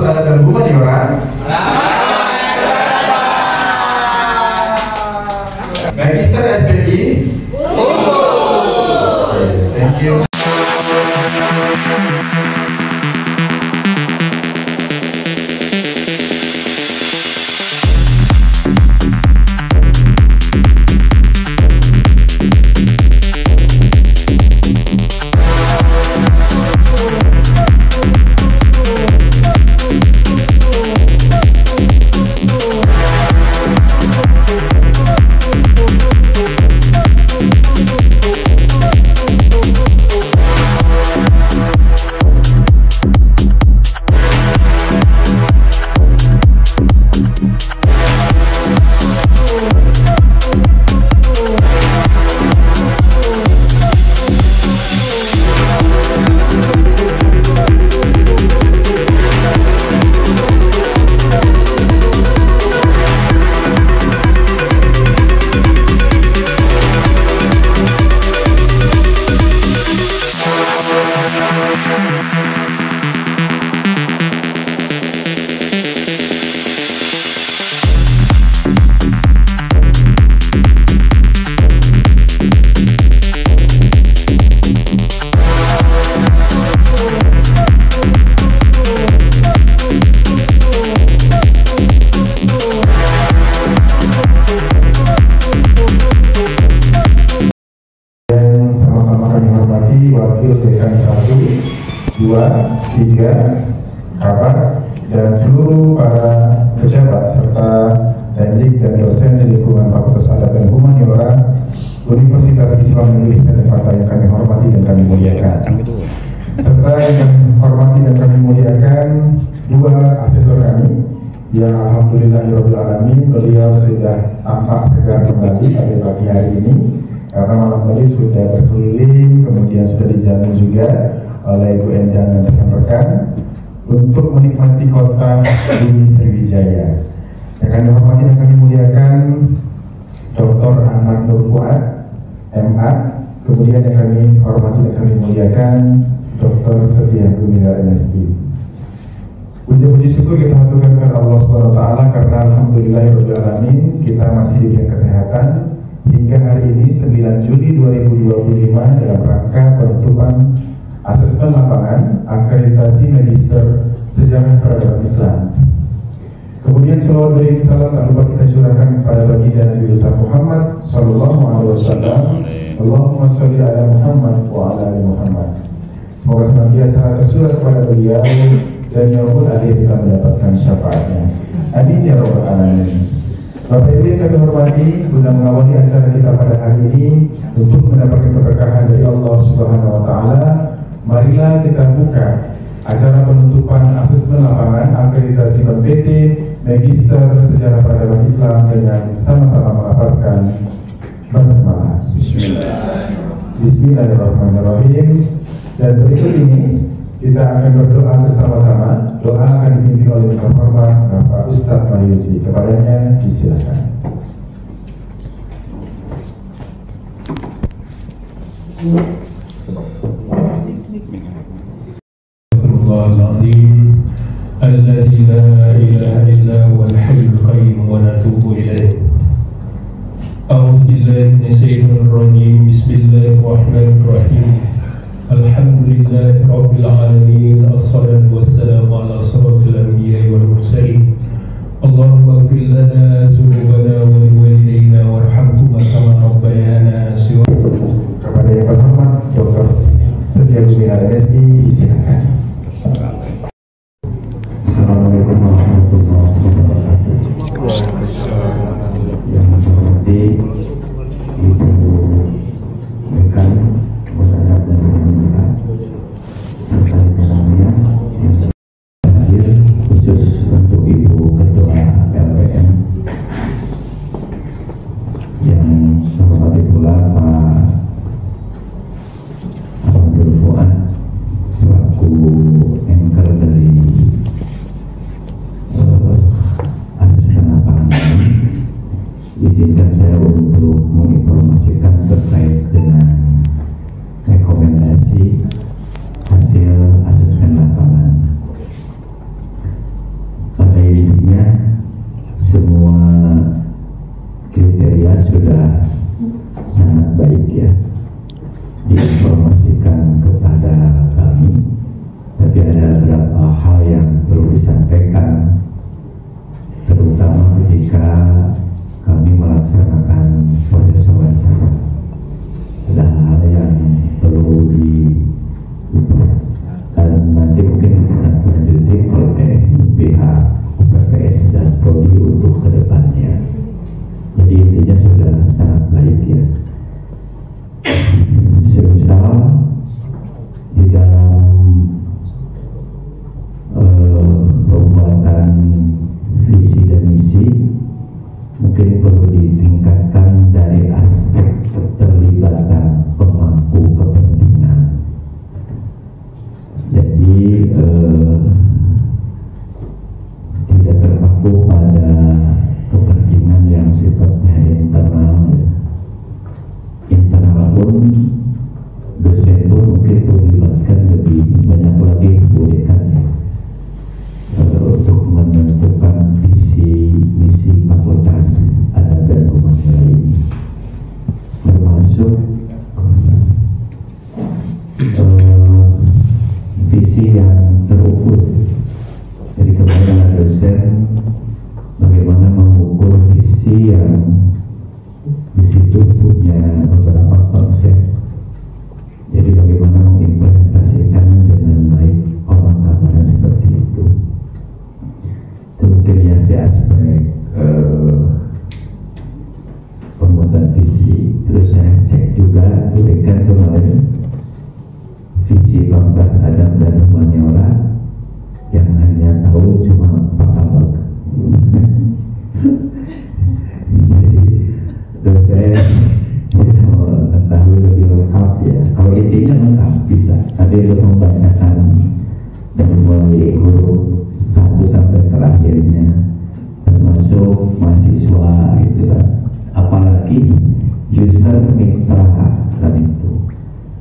Salah dan Humaniora. Magister SPI. Thank you. Wakil Dekan 1, 2, 3, Bapak dan seluruh para pejabat serta dandik dan dosen di lingkungan Fakultas Adab dan Humaniora Universitas Islam Indonesia Jakarta yang kami hormati dan kami muliakan. Serta yang kami hormati dan kami muliakan dua asesor kami yang alhamdulillahirabbil alamin beliau sudah tampak segar kembali pada pagi hari ini. Karena malam tadi sudah berkeliling, kemudian sudah dijamin juga oleh Ibu Endang dan rekan-rekan untuk menikmati kota Bumi Sriwijaya. Yang kami hormati dan kami muliakan Dr. Ahmad Nur Fuad, MA. Kemudian yang kami hormati dan kami muliakan Dr. Setia Gumilar MSI. Puji syukur kita haturkan kepada Allah SWT karena alhamdulillahirrahmanirrahim kita masih diberi kesehatan hingga hari ini 9 Juli 2025 dalam rangka penutupan asesmen lapangan akreditasi Magister Sejarah Peradaban Islam. Kemudian salawat dan salam tak lupa kita curahkan kepada baginda Nabi besar Muhammad sallallahu alaihi wasallam. Allahumma sholli ala Muhammad wa ala ali Muhammad. Semoga senantiasa tercurah kepada beliau dan yaumul akhir kita mendapatkan syafaatnya. Amin ya rabbal alamin. Bapak Ibu yang kami hormati, guna mengawali acara kita pada hari ini untuk mendapatkan keberkahan dari Allah Subhanahu wa Ta'ala, marilah kita buka acara penutupan asesmen lapangan akreditasi PT Magister Sejarah Peradaban Islam dengan sama-sama melafazkan basmalah. Bismillahirrahmanirrahim. Dan berikut ini kita akan berdoa bersama-sama. Doa akan dipimpin oleh yang terhormat Bapak Ustadz Mahyuzi. Kepadanya disilakan. Astagfirullahaladzim alladzi la ilaha illa huwal hayyul qayyum wa natubu ilaih. A'udzu billahi minasyaitonir rajim. Bismillahirrahmanirrahim. Alhamdulillahi rabbil alamin. Assalatu wassalamu ala asyrafil anbiya'i wal mursalin. Allahumma ighfir lana dzunubana wa liwalidayna warhamhuma kama rabbayana shighara. Kepada yang terhormat Dr. Setia Gumilar MSI disilakan. Assalamualaikum warahmatullahi wabarakatuh. Yang menghormati Ibu Dekan Fakultas Adab dan Humaniora serta dosen bagaimana mengukur visi yang di situ punya beberapa konsep. Jadi bagaimana mengimplementasikan dengan baik pemahaman seperti itu. Kemudian di aspek pembuatan visi, terus saya cek juga berikan kemarin visi Pamkas Adam dan Humaniora yang hanya tahu cuma Pak Abang. Jadi terus saya mau tahu lebih lengkap ya. Kalau intinya lengkap bisa, tapi untuk membacakan dari mulai huruf 1 sampai terakhirnya, termasuk mahasiswa gitu kan. Apalagi user mitra kan itu.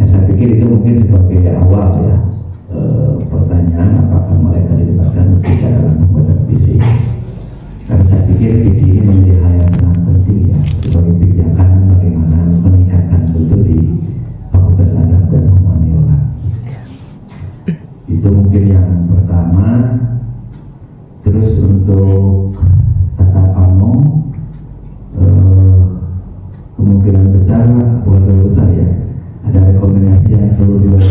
Nah, saya pikir itu mungkin sebagai awal ya pertanyaan apakah mereka dilibatkan ketika dalam pembuatan visi. Karena saya pikir visi ini menjadi hal yang sangat penting ya sebagai pijakan bagaimana meningkatkan betul di Fakultas Adab dan Humaniora. Itu mungkin yang pertama. Terus untuk tata kamu kemungkinan besar keluarga besar ya ada rekomendasi yang perlu juga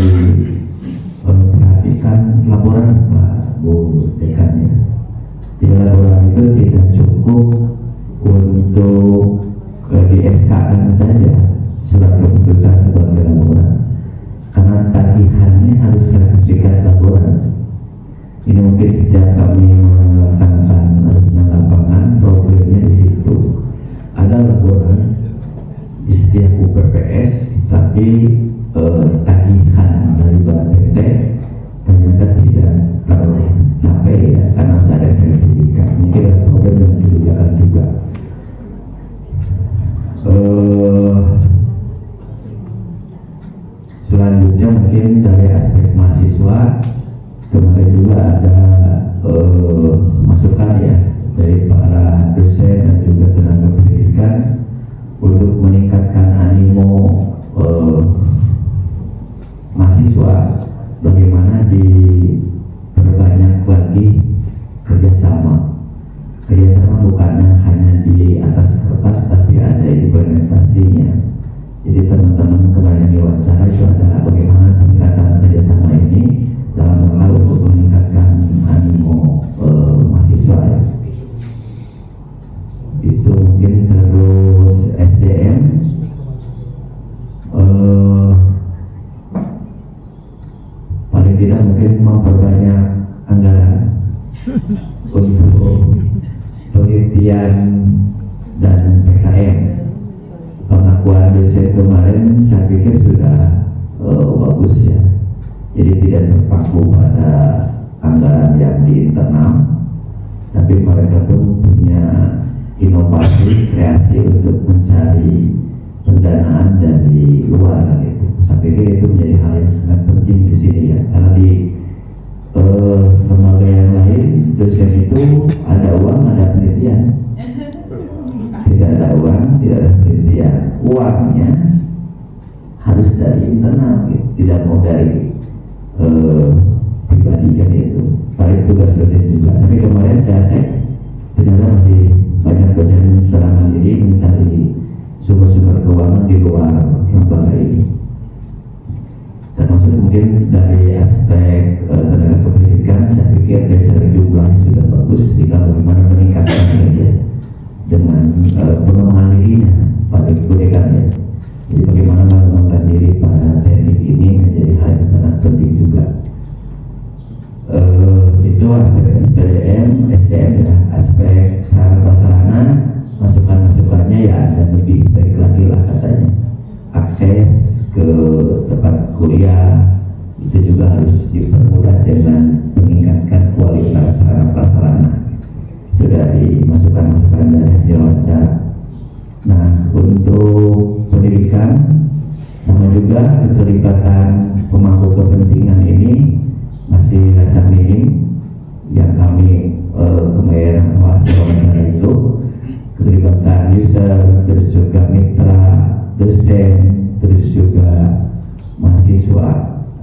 diperhatikan laporan Pak Bu Dekan ya. Di laporan itu tidak cukup untuk di SK-kan saja surat keputusan sebagai laporan, karena tagihannya harus sertifikat laporan. Ini mungkin sejak kami melaksanakan asesmen lapangan, problemnya di situ. Ada laporan di setiap UPPS, tapi tagihan dari BPT ternyata tidak tercapai ya, karena harus ada sertifikat. Mungkin ada problem yang dibicarakan juga. Selanjutnya mungkin dari aspek mahasiswa, kemarin juga ada masukan ya dari para dosen dan juga tenaga pendidikan untuk meningkatkan animo mahasiswa, bagaimana diperbanyak lagi kerjasama bukannya hanya di atas kertas tapi ada implementasinya. Jadi teman-teman kemarin diwawancara itu ada bagaimana peningkatan kerjasama ini dalam rangka untuk meningkatkan animo mahasiswa ya. Itu mungkin. Terus SDM paling tidak mungkin memperbanyak anggaran untuk penelitian dan PKM. Pengakuan dosen kemarin saya pikir sudah bagus ya. Jadi tidak terpaku pada anggaran yang di internal, tapi mereka pun punya inovasi, kreasi untuk mencari pendanaan dari luar gitu. Saya pikir itu menjadi hal yang sangat penting di sini ya. Karena di lembaga yang lain dosen itu ada uang, ada penelitian. Tidak ada uang, tidak ada penelitian. Uangnya harus dari internal gitu. Tidak mau dari pribadi kan itu. Paling tugas dosen juga. Tapi kemarin saya cek ternyata masih banyak dosen secara mandiri mencari sumber-sumber keuangan di luar lembaga ini. Termasuk mungkin dari aspek tenaga pendidikan, saya pikir dari jumlahnya sudah bagus. Tinggal bagaimana meningkatkan ya dengan pengembangan dirinya pada pendidikan ya. Jadi bagaimana mengembangkan diri pada teknik ini menjadi hal yang sangat penting juga. Itu aspek SDM ya, aspek sarana prasarana, masukan-masukannya ya ada lebih baik lagi lah katanya. Akses ke tempat kuliah itu juga harus dipermudah dengan meningkatkan kualitas sarana prasarana. Itu dari masukan-masukan dari hasil wawancara. Nah, untuk pendidikan sama juga keterlibatan pemangku kepentingan ini masih rasa minim. Yang kami kemarin wawancara itu keterlibatan user, terus juga mitra, dosen, terus juga mahasiswa,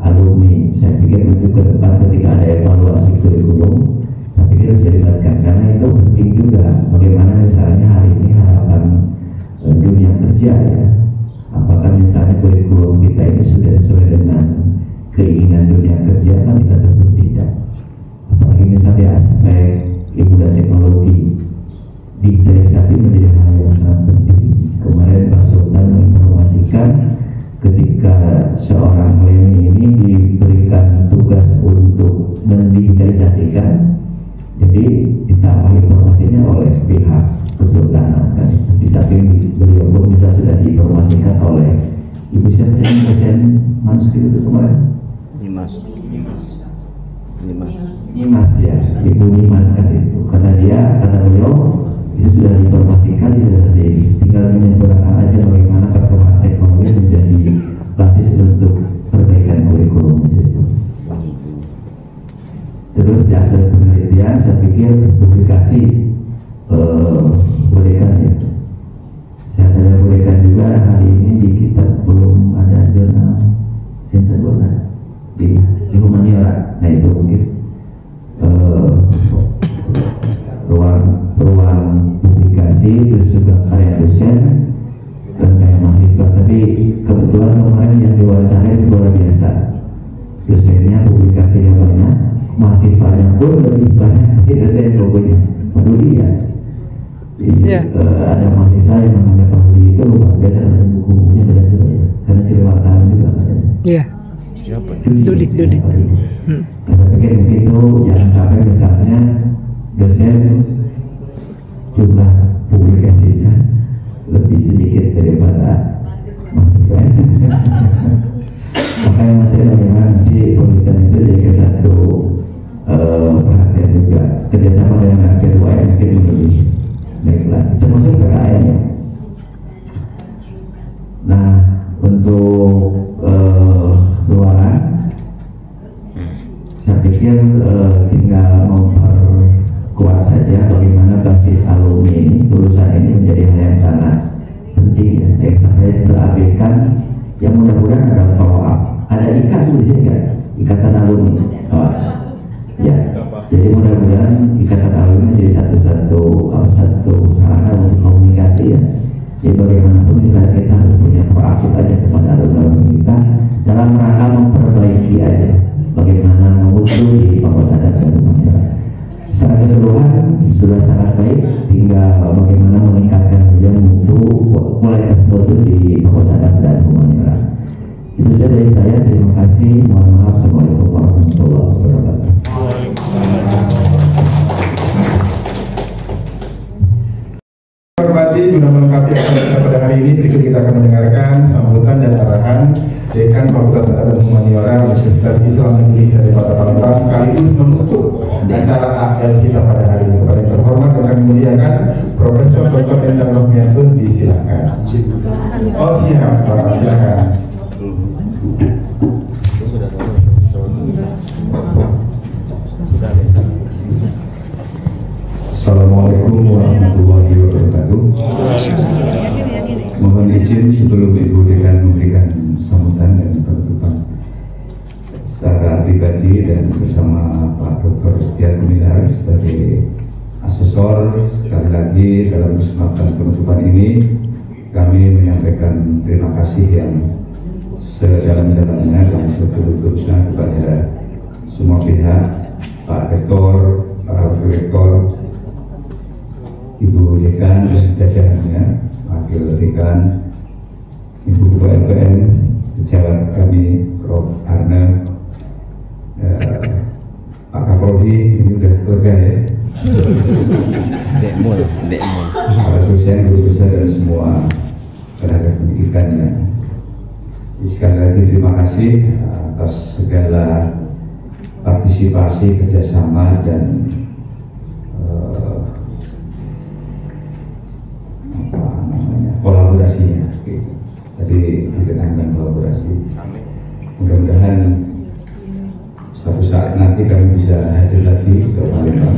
alumni. Saya pikir untuk ke depan ketika ada evaluasi kurikulum, saya pikir harus dilibatkan kan kita tentu tidak. Apalagi misalnya aspek ilmu dan teknologi, digitalisasi menjadi hal yang sangat penting. Kemarin Pak Sultan menginformasikan ketika seorang Leni ini diberikan tugas untuk mendigitalisasikan, jadi ditambah informasinya oleh pihak Kesultanan kan. Di samping beliau pun bisa sudah diinformasikan oleh Ibu siapa yang dosen manuskrip itu kemarin? Nimas ya, Ibu Nimas kan itu. Karena dia, kata beliau, itu sudah diinformasikan di dalam ini. Tinggal menyempurnakan aja bagaimana perkembangan teknologi menjadi basis untuk perbaikan kurikulum itu. Terus di aspek penelitian, saya pikir publikasi bolehkan ya. Saya ada bolehkan juga hari ini di kitab belum ada jurnal Sinta di humaniora. Nah itu mungkin ruang publikasi, terus juga karya dosen dan karya mahasiswa. Tapi kebetulan kemarin yang diwawancara itu luar biasa, dosennya publikasinya banyak, mahasiswanya pun lebih banyak dari dosen pokoknya. Peduli ya. Ada mahasiswa yang namanya Pak Budi itu luar biasa, dan buku-bukunya banyak karena si wartawan juga katanya. Iya. Siapa? Dudik. Saya pikir mungkin itu jangan sampai misalnya dosen jumlah publikasinya lebih sedikit daripada mahasiswa. Makanya saya bagaimana nanti pemerintahan itu jadi satu perhatian juga, kerjasama dengan kedua yang mungkin lebih baiklah, termasuk PKN ya. Nah untuk luaran, saya pikir tinggal memperkuat saja bagaimana basis alumni ini, lulusan ini menjadi hal yang sangat penting ya, yang sampai terabaikan. Yang mudah-mudahan ada follow up, ada ikatan di sini kan, ikatan alumni. Ya, jadi mudah-mudahan ikatan alumni menjadi satu sarana untuk komunikasi ya. Jadi bagaimanapun misalnya kita harus punya proaktif aja kepada alumni kita dalam rangka memperbaiki aja bagaimana mengusul di Fakultas Adat dan Humaniora. Secara keseluruhan sudah sangat baik, tinggal bagaimana meningkatkan aja mutu mulai tersebut di Fakultas Adat dan Humaniora. Itu saja dari saya, terima kasih, mohon maaf, assalamualaikum warahmatullahi wabarakatuh. Informasi guna melengkapi acara pada hari ini, berikut kita akan mendengarkan sambutan dan arahan Dekan Fakultas Adat dan Humaniora Universitas Islam Negeri dari Kota Palembang sekaligus menutup acara AL kita pada hari ini. Kepada yang terhormat dan kami muliakan Profesor Dr. Endang Rohmiantun, disilakan. Oh siap, Bapak silakan. Assalamualaikum warahmatullahi wabarakatuh. Mohon izin sebelum Ibu Dekan memberikan sambutan dan penutupan secara pribadi dan bersama Pak Dr. Setia Gumilar sebagai asesor, sekali lagi dalam kesempatan penutupan ini kami menyampaikan terima kasih yang sedalam-dalamnya dan seterus-terusnya kepada semua pihak, Pak Rektor, para Rektor, Ibu Dekan dan jajarannya, Wakil Dekan, Ibu Ketua LPM, sejawat kami Prof. Arne, Pak Kapolri, ini udah keluarga ya. Para dosen, guru besar dan semua tenaga pendidikannya. Sekali lagi terima kasih atas segala partisipasi, kerjasama dan kolaborasinya. Tadi dikenakan kolaborasi. Mudah-mudahan suatu saat nanti kami bisa hadir lagi ke Palembang.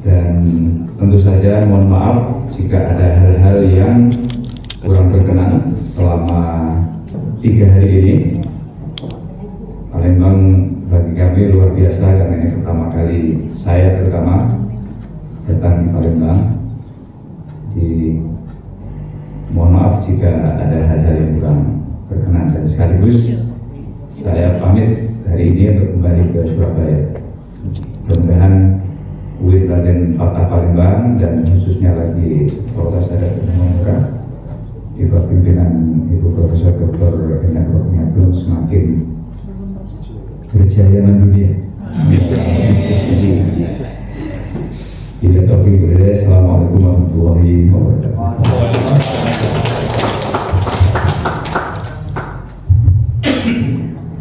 Dan tentu saja mohon maaf jika ada hal-hal yang kurang berkenan selama 3 hari ini. Palembang bagi kami luar biasa karena ini pertama kali saya terutama datang di Palembang. Mohon maaf jika ada hal-hal yang kurang berkenan, dan sekaligus saya pamit hari ini untuk kembali ke Surabaya. Mudah-mudahan UIN Raden Fatah Palembang dan khususnya lagi Fakultas Adat dan Sastra di bawah pimpinan Ibu Profesor Dr. Endang Rohmiatul semakin berjaya mendunia. Bila taufik hidayah. Assalamualaikum warahmatullahi wabarakatuh.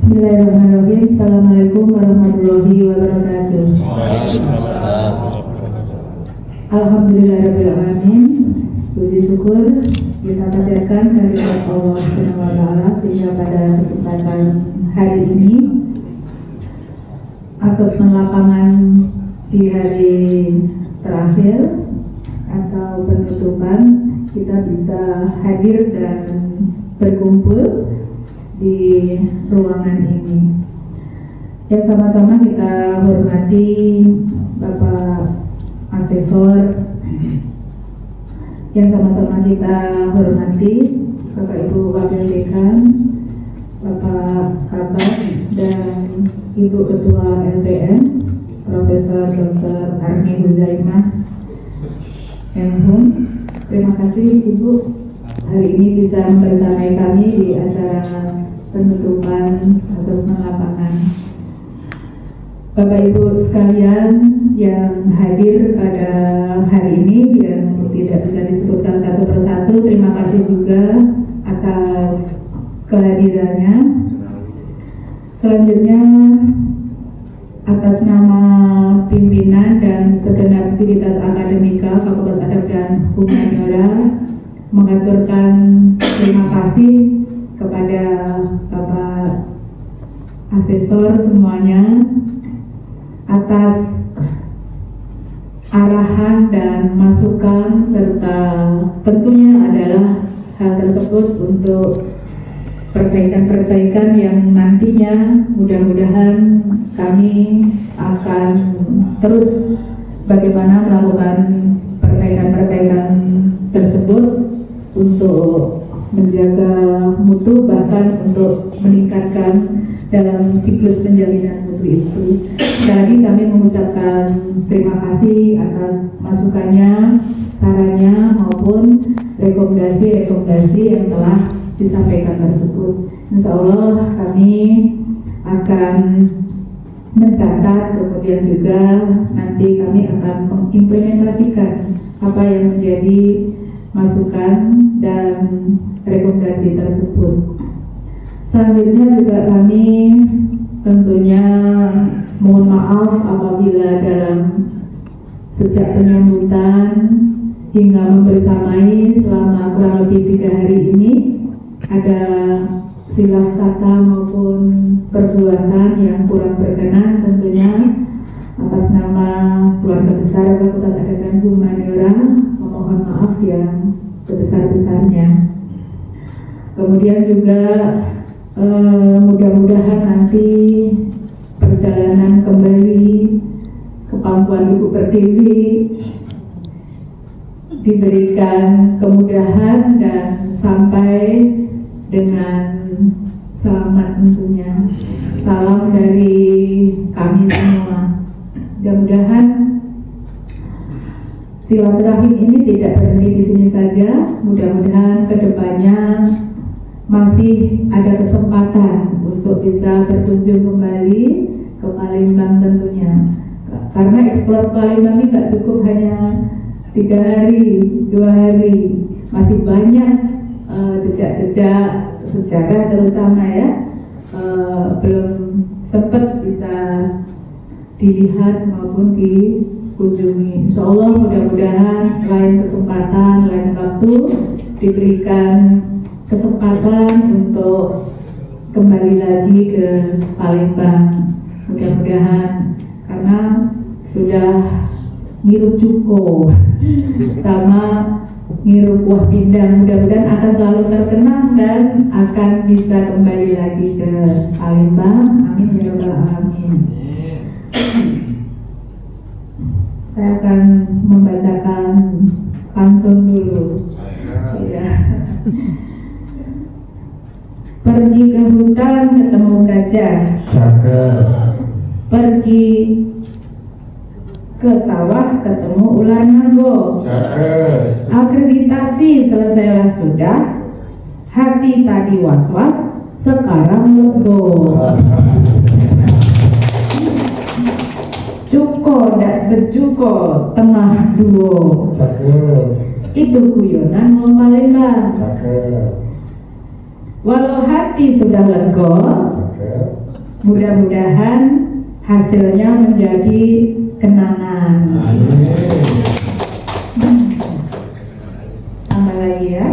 Bismillahirrahmanirrahim. Assalamualaikum warahmatullahi wabarakatuh. Alhamdulillahirrahmanirrahim. Puji syukur kita panjatkan kehadirat Allah Subhanahu wa Ta'ala sehingga pada kesempatan hari ini asesmen lapangan di hari terakhir atau penutupan kita bisa hadir dan berkumpul di ruangan ini. Ya, sama-sama kita hormati Bapak Asesor, yang sama-sama kita hormati Bapak Ibu Wakil Dekan, Bapak Kabar, dan Ibu Ketua LPM, Profesor Dr. Arni Huzaimah Menhum. Terima kasih Ibu hari ini bisa membersamai kami di acara penutupan asesmen lapangan. Bapak Ibu sekalian yang hadir pada hari ini yang tidak bisa disebutkan satu persatu, terima kasih juga atas kehadirannya. Selanjutnya atas nama pimpinan dan segenap sivitas akademika Fakultas Adat dan Humaniora mengaturkan terima kasih kepada Bapak Asesor semuanya atas arahan dan masukan serta tentunya adalah hal tersebut untuk perbaikan-perbaikan yang nantinya mudah-mudahan kami akan terus bagaimana melakukan perbaikan-perbaikan tersebut untuk menjaga mutu, bahkan untuk meningkatkan dalam siklus penjalinan mutu itu. Sekali lagi kami mengucapkan terima kasih atas masukannya, sarannya maupun rekomendasi-rekomendasi yang telah disampaikan tersebut. Insya Allah kami akan mencatat, kemudian juga nanti kami akan mengimplementasikan apa yang menjadi masukan dan rekomendasi tersebut. Selanjutnya juga kami tentunya mohon maaf apabila dalam sejak penyambutan hingga membersamai selama kurang lebih 3 hari ini ada silap kata maupun perbuatan yang kurang berkenan, tentunya atas nama keluarga besar Fakultas Adat dan Humaniora memohon maaf yang sebesar-besarnya. Kemudian juga mudah-mudahan nanti perjalanan kembali ke pangkuan Ibu Pertiwi diberikan kemudahan dan sampai dengan selamat tentunya. Salam dari kami semua. Mudah-mudahan silaturahim ini tidak berhenti di sini saja. Mudah-mudahan kedepannya masih ada kesempatan untuk bisa berkunjung kembali ke Palembang tentunya. Karena eksplor Palembang ini nggak cukup hanya 3 hari, 2 hari, masih banyak jejak-jejak sejarah terutama ya, belum sempat bisa dilihat maupun dikunjungi. Insya Allah mudah-mudahan lain kesempatan, lain waktu diberikan kesempatan untuk kembali lagi ke Palembang. Mudah-mudahan karena sudah ngirup cuko sama ngirup buah pindang, mudah-mudahan akan selalu terkenang dan akan bisa kembali lagi ke Palembang. Amin ya rabbal alamin. Saya akan membacakan pantun dulu. Ya. Pergi ke hutan ketemu gajah, Cakep. Pergi ke sawah ketemu ular nanggo. Cakep. Akreditasi selesailah sudah. Hati tadi was-was, sekarang lego. Cuko dak bercuko tengah duo. Cakep. Itu guyonan mau Palembang. Cakep. Walau hati sudah lego, Cakep. mudah-mudahan hasilnya menjadi kenangan. Tambah lagi ya.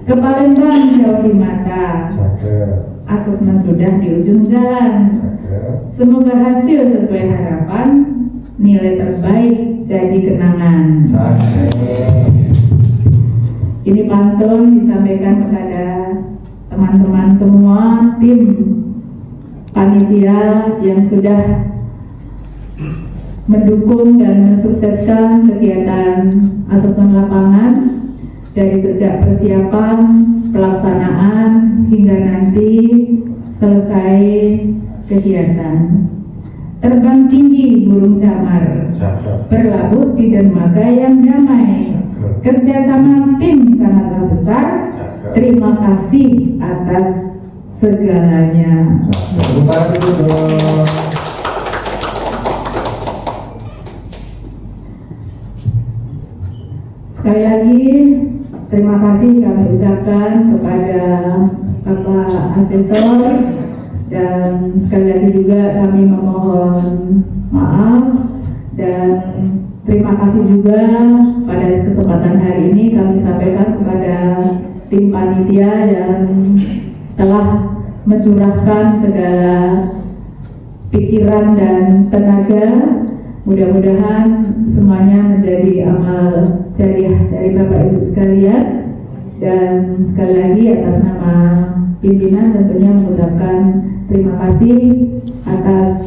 Ke Palembang jauh di mata, Cakep. asesmen sudah di ujung jalan. Cakep. Semoga hasil sesuai harapan, nilai terbaik jadi kenangan. Cakep. Ini pantun disampaikan kepada teman-teman semua tim panitia yang sudah mendukung dan mensukseskan kegiatan asesmen lapangan dari sejak persiapan, pelaksanaan hingga nanti selesai kegiatan. Terbang tinggi burung camar, Cakep. berlabuh di dermaga yang damai. Kerjasama tim sangatlah besar. Terima kasih atas segalanya. Tepuk tangan dulu dong. Sekali lagi terima kasih kami ucapkan kepada Bapak Asesor, dan sekali lagi juga kami memohon maaf dan terima kasih juga pada kesempatan hari ini kami sampaikan kepada tim panitia yang telah mencurahkan segala pikiran dan tenaga. Mudah-mudahan semuanya menjadi amal jariah dari Bapak Ibu sekalian, dan sekali lagi atas nama pimpinan tentunya mengucapkan terima kasih atas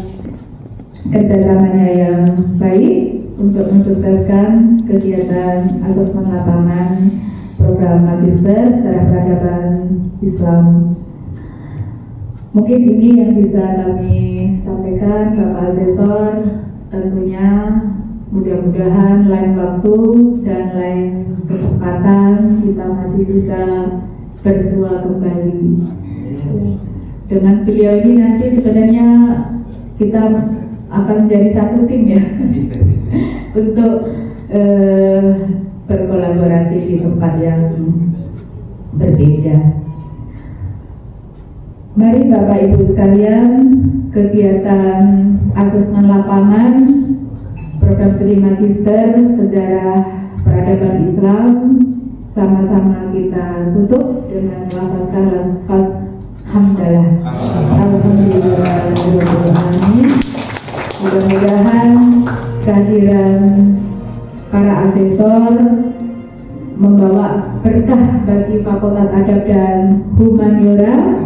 kerjasamanya yang baik untuk mensukseskan kegiatan asesmen lapangan program Magister Sejarah Peradaban Islam. Mungkin ini yang bisa kami sampaikan Bapak Asesor. Tentunya mudah-mudahan lain waktu dan lain kesempatan kita masih bisa bersua kembali. Dengan beliau ini nanti sebenarnya kita akan menjadi satu tim ya untuk berkolaborasi di tempat yang berbeda. Mari Bapak Ibu sekalian, kegiatan asesmen lapangan program studi Magister Sejarah Peradaban Islam sama-sama kita tutup dengan melafazkan lafaz hamdalah. Alhamdulillah. Mudah-mudahan kehadiran para asesor membawa berkah bagi Fakultas Adab dan Humaniora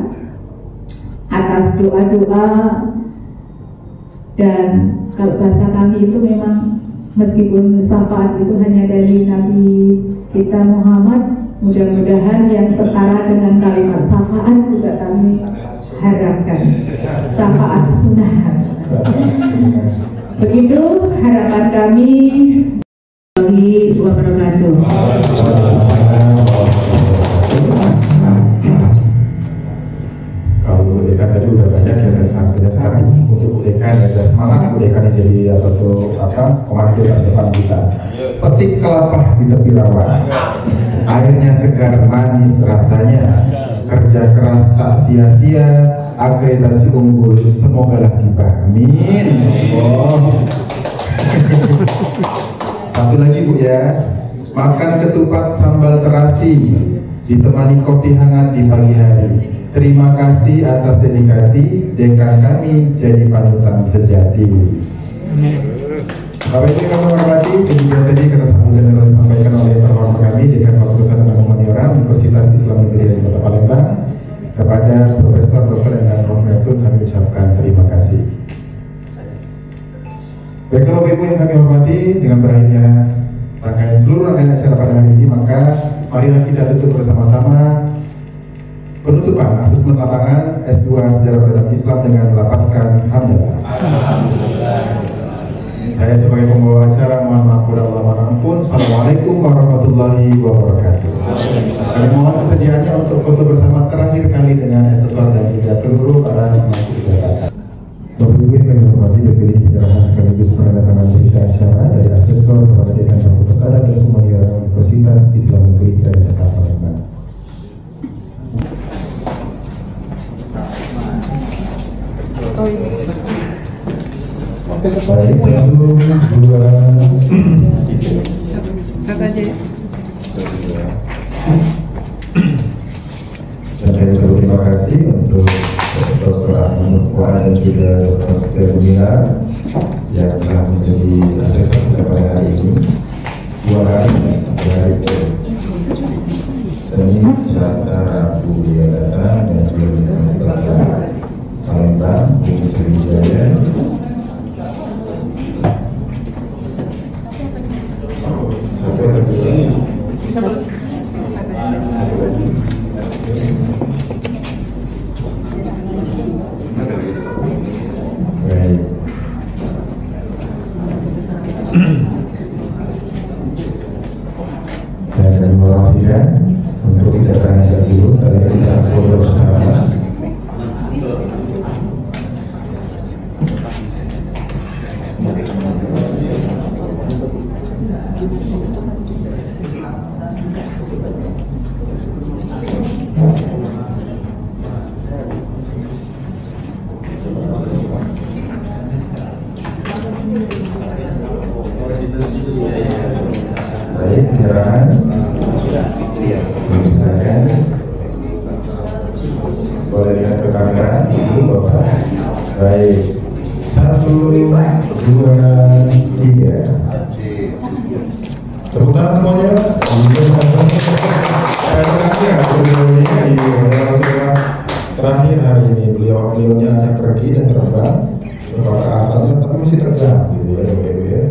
atas doa-doa, dan kalau bahasa kami itu memang meskipun syafaat itu hanya dari Nabi kita Muhammad, mudah-mudahan yang setara dengan kalimat syafaat juga kami harapkan, syafaat sunnah. Begitu harapan kami. Wabarakatuh. Kalau Bu Dekan tadi udah banyak ya, dan sangat sekarang untuk Bu Dekan ada semangat Bu Dekan ini jadi pemanggil depan kita. Petik kelapa di tepi rawa, airnya segar manis rasanya, kerja keras tak sia-sia, akreditasi unggul semoga tiba. Amin. Allah. Satu lagi Bu ya, makan ketupat sambal terasi ditemani kopi hangat di pagi hari. Terima kasih atas dedikasi, dekan kami jadi panutan sejati. Bapak Ibu kami hormati, kemudian tadi kata sambutan yang disampaikan oleh terhormat kami dekan Fakultas Adab Humaniora Universitas Islam Negeri di Kota Palembang. Kepada Profesor Dr. Endang Rohmatun kami ucapkan terima kasih. Baiklah Bapak Ibu yang kami hormati, dengan berakhirnya seluruh rangkaian acara pada hari ini, maka marilah kita tutup bersama-sama Penutupan asesmen lapangan S2 Sejarah Peradaban Islam dengan melapaskan hamdalah. Saya sebagai pembawa acara mohon maaf kurang lebih ampun. Assalamualaikum warahmatullahi wabarakatuh. Kami mohon kesediaannya untuk foto bersama terakhir kali dengan asesor dan juga seluruh para pemangku acara. Bapak Ibu yang kami hormati, dipilih penyerahan sekaligus penandatanganan berita acara dari asesor kepada Dekan Fakultas Adat dan Humaniora Universitas Islam Negeri Jakarta Palembang. Baik, 1, 2, Satu aja ya. dan saya juga terima kasih untuk Dr. Ahmad Puan dan juga Dr. Setia Gumilar yang telah menjadi asesor pada hari ini. 2 hari dari Senin, Selasa, Rabu dia datang dan juga di Palembang, di Sriwijaya. Satu lagi. Baik. Dan kami mewakilkan untuk tidak panjang dulu, kalian kita foto bersama. Baik, penyerahan. Silakan. Boleh lihat ke kamera dulu, Bapak. Baik. 1, 2, 3. Tepuk tangan semuanya. Terakhir hari ini beliaunya akan pergi dan terbang ke kota asalnya, tapi masih terbang gitu ya, Bapak Ibu ya.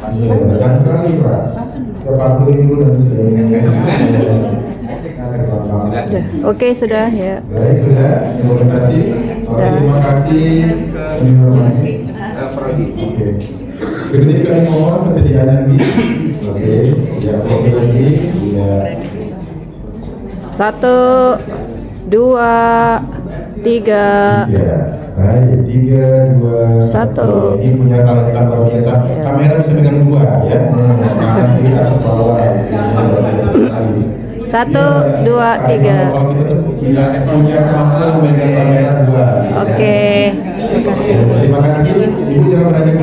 Iya, tegang sekali Pak. Kita patuhin dulu dan sudah Oke, sudah ya. baik, sudah. Terima kasih. Oke, terima kasih. Oke. Berikutnya kami mohon kesediaan lagi. Oke, ya oke lagi. Ya. 1, 2, 3. Ya, baik. 3, 2, 1. Ini punya talenta luar biasa. Kamera bisa pegang 2 ya. Kanan kiri atas bawah. 1, 2, 3. Kalau kita tuh punya kemampuan memegang kamera 2. Oke. Terima kasih. Ibu jangan beranjak